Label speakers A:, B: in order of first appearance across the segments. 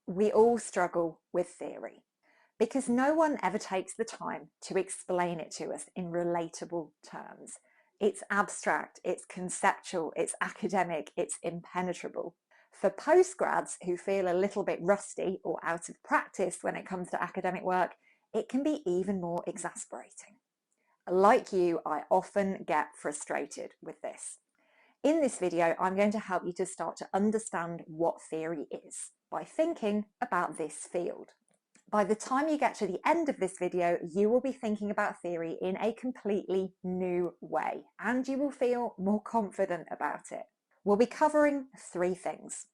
A: We all struggle with theory because no one ever takes the time to explain it to us in relatable terms. It's abstract, it's conceptual, it's academic, it's impenetrable. For postgrads who feel a little bit rusty or out of practice when it comes to academic work, it can be even more exasperating. Like you, I often get frustrated with this. In this video, I'm going to help you to start to understand what theory is by thinking about this field. By the time you get to the end of this video, you will be thinking about theory in a completely new way, and you will feel more confident about it. We'll be covering three things: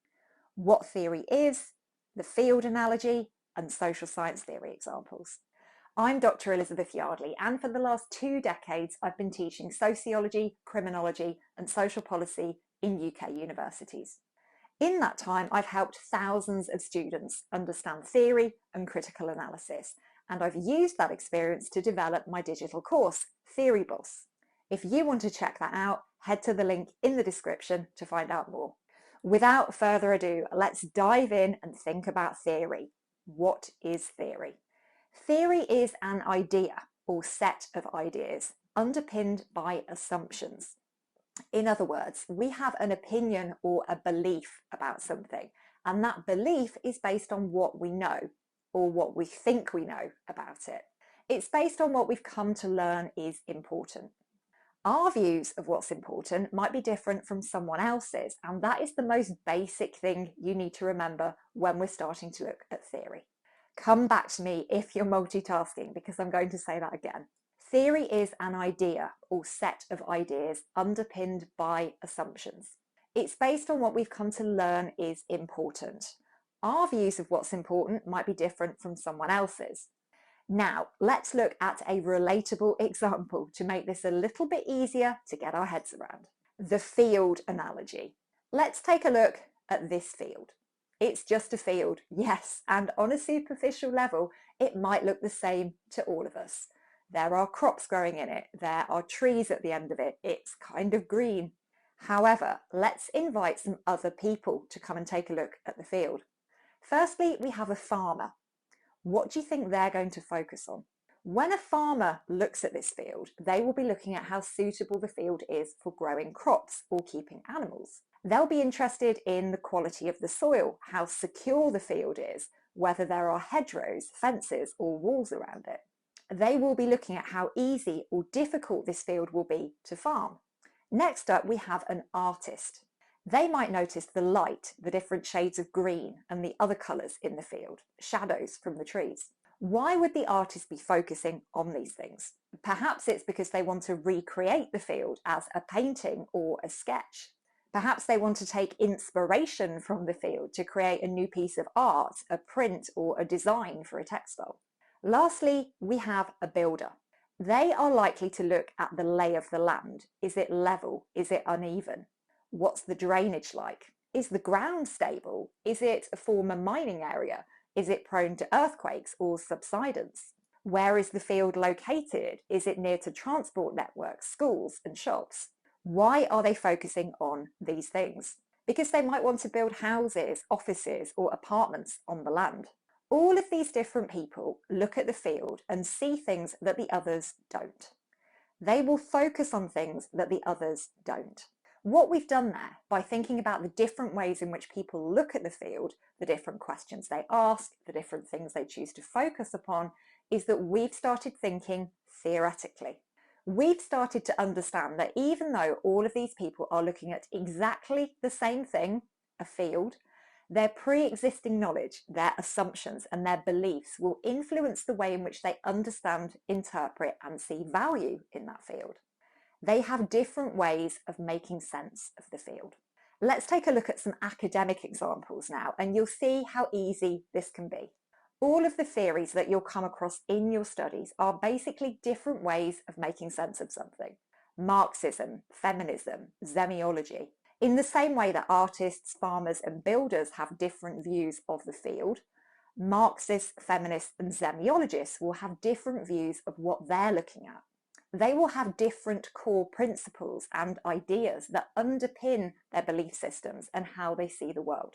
A: what theory is, the field analogy, and social science theory examples. I'm Dr. Elizabeth Yardley, and for the last 2 decades, I've been teaching sociology, criminology, and social policy in UK universities. In that time, I've helped thousands of students understand theory and critical analysis, and I've used that experience to develop my digital course, Theory Boss. If you want to check that out, head to the link in the description to find out more. Without further ado, let's dive in and think about theory. What is theory? Theory is an idea or set of ideas underpinned by assumptions. In other words, we have an opinion or a belief about something, and that belief is based on what we know or what we think we know about it. It's based on what we've come to learn is important. Our views of what's important might be different from someone else's, and that is the most basic thing you need to remember when we're starting to look at theory. Come back to me if you're multitasking, because I'm going to say that again. Theory is an idea or set of ideas underpinned by assumptions. It's based on what we've come to learn is important. Our views of what's important might be different from someone else's. Now, let's look at a relatable example to make this a little bit easier to get our heads around. The field analogy. Let's take a look at this field. It's just a field, yes, and on a superficial level, it might look the same to all of us. There are crops growing in it, there are trees at the end of it, it's kind of green. However, let's invite some other people to come and take a look at the field. Firstly, we have a farmer. What do you think they're going to focus on? When a farmer looks at this field, they will be looking at how suitable the field is for growing crops or keeping animals. They'll be interested in the quality of the soil, how secure the field is, whether there are hedgerows, fences, or walls around it. They will be looking at how easy or difficult this field will be to farm. Next up, we have an artist. They might notice the light, the different shades of green, and the other colours in the field, shadows from the trees. Why would the artist be focusing on these things? Perhaps it's because they want to recreate the field as a painting or a sketch. Perhaps they want to take inspiration from the field to create a new piece of art, a print, or a design for a textile. Lastly, we have a builder. They are likely to look at the lay of the land. Is it level? Is it uneven? What's the drainage like? Is the ground stable? Is it a former mining area? Is it prone to earthquakes or subsidence? Where is the field located? Is it near to transport networks, schools, and shops? Why are they focusing on these things? Because they might want to build houses, offices, or apartments on the land. All of these different people look at the field and see things that the others don't. They will focus on things that the others don't. What we've done there, by thinking about the different ways in which people look at the field, the different questions they ask, the different things they choose to focus upon, is that we've started thinking theoretically. We've started to understand that even though all of these people are looking at exactly the same thing, a field, their pre-existing knowledge, their assumptions, and their beliefs will influence the way in which they understand, interpret, and see value in that field. They have different ways of making sense of the field. Let's take a look at some academic examples now, and you'll see how easy this can be. All of the theories that you'll come across in your studies are basically different ways of making sense of something. Marxism, feminism, zemiology. In the same way that artists, farmers, and builders have different views of the field, Marxists, feminists, and semiologists will have different views of what they're looking at. They will have different core principles and ideas that underpin their belief systems and how they see the world.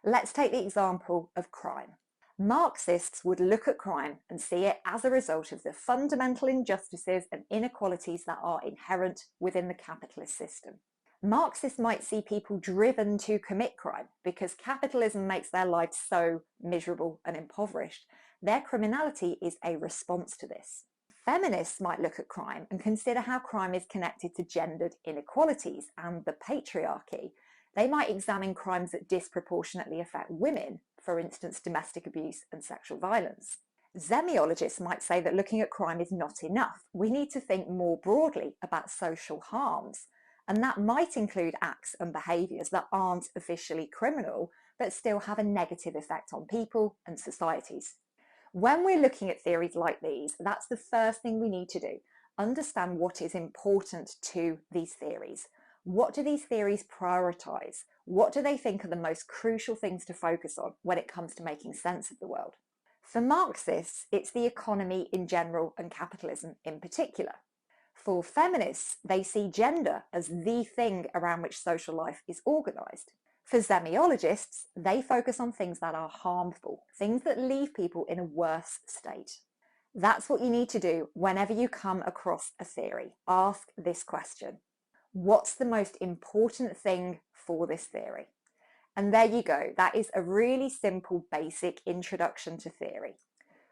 A: Let's take the example of crime. Marxists would look at crime and see it as a result of the fundamental injustices and inequalities that are inherent within the capitalist system. Marxists might see people driven to commit crime because capitalism makes their lives so miserable and impoverished. Their criminality is a response to this. Feminists might look at crime and consider how crime is connected to gendered inequalities and the patriarchy. They might examine crimes that disproportionately affect women, for instance, domestic abuse and sexual violence. Zemiologists might say that looking at crime is not enough. We need to think more broadly about social harms, and that might include acts and behaviours that aren't officially criminal, but still have a negative effect on people and societies. When we're looking at theories like these, that's the first thing we need to do. Understand what is important to these theories. What do these theories prioritise? What do they think are the most crucial things to focus on when it comes to making sense of the world? For Marxists, it's the economy in general and capitalism in particular. For feminists, they see gender as the thing around which social life is organised. For Zemiologists, they focus on things that are harmful, things that leave people in a worse state. That's what you need to do whenever you come across a theory. Ask this question: what's the most important thing for this theory? And there you go. That is a really simple, basic introduction to theory.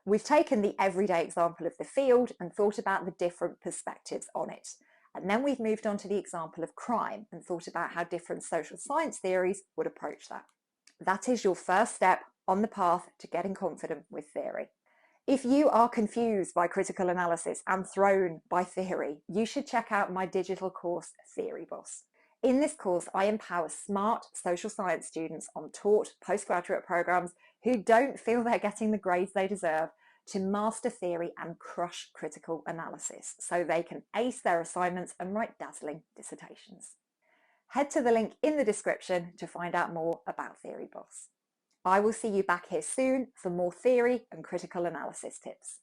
A: We've taken the everyday example of the field and thought about the different perspectives on it. And then we've moved on to the example of crime and thought about how different social science theories would approach that. That is your first step on the path to getting confident with theory. If you are confused by critical analysis and thrown by theory, you should check out my digital course, Theory Boss. In this course, I empower smart social science students on taught postgraduate programs who don't feel they're getting the grades they deserve to master theory and crush critical analysis so they can ace their assignments and write dazzling dissertations. Head to the link in the description to find out more about Theory Boss. I will see you back here soon for more theory and critical analysis tips.